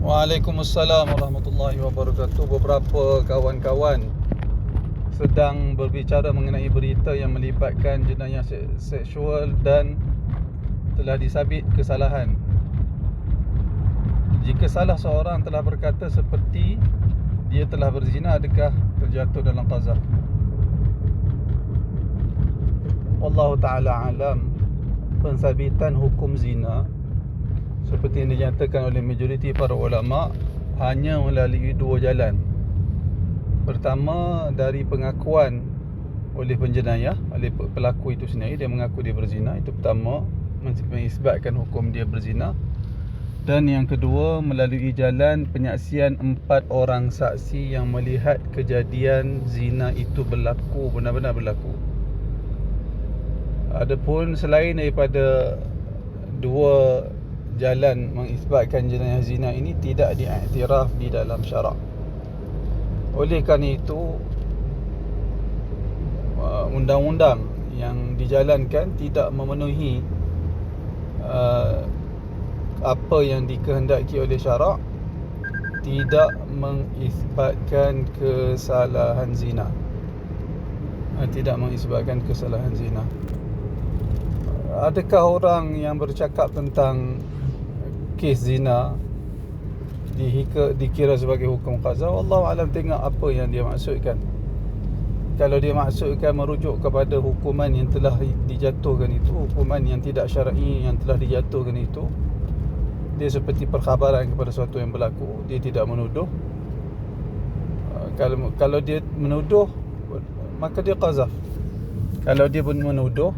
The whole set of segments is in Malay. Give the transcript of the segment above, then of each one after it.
Waalaikumsalam warahmatullahi wabarakatuh. Beberapa kawan-kawan sedang berbicara mengenai berita yang melibatkan jenayah seksual dan telah disabit kesalahan. Jika salah seorang telah berkata seperti dia telah berzina, adakah terjatuh dalam qazaf? Wallahu ta'ala alam. Pensabitan hukum zina seperti yang dinyatakan oleh majoriti para ulama hanya melalui dua jalan. Pertama, dari pengakuan oleh penjenayah, oleh pelaku itu sendiri, dia mengaku dia berzina. Itu pertama, mengisbatkan hukum dia berzina. Dan yang kedua, melalui jalan penyaksian 4 orang saksi yang melihat kejadian zina itu berlaku, benar-benar berlaku. Adapun selain daripada dua jalan mengisbatkan jenayah zina ini tidak diiktiraf di dalam syarak. Oleh kerana itu, undang-undang yang dijalankan tidak memenuhi apa yang dikehendaki oleh syarak, tidak mengisbatkan kesalahan zina. Tidak mengisbatkan kesalahan zina. Adakah orang yang bercakap tentang kes zina dikira sebagai hukum qazaf? Wallahu alam, tengok apa yang dia maksudkan. Kalau dia maksudkan merujuk kepada hukuman yang telah dijatuhkan itu, hukuman yang tidak syar'i yang telah dijatuhkan itu, dia seperti perkhabaran kepada sesuatu yang berlaku, dia tidak menuduh. Kalau dia menuduh, maka dia qazaf. Kalau dia pun menuduh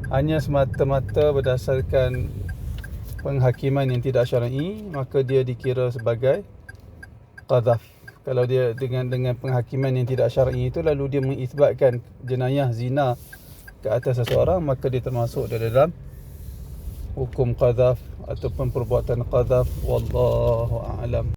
hanya semata-mata berdasarkan penghakiman yang tidak syar'i, maka dia dikira sebagai qazaf. Kalau dia dengan penghakiman yang tidak syar'i itu, lalu dia mengisbatkan jenayah zina ke atas seseorang, maka dia termasuk dalam hukum qazaf ataupun perbuatan qazaf. Wallahu a'lam.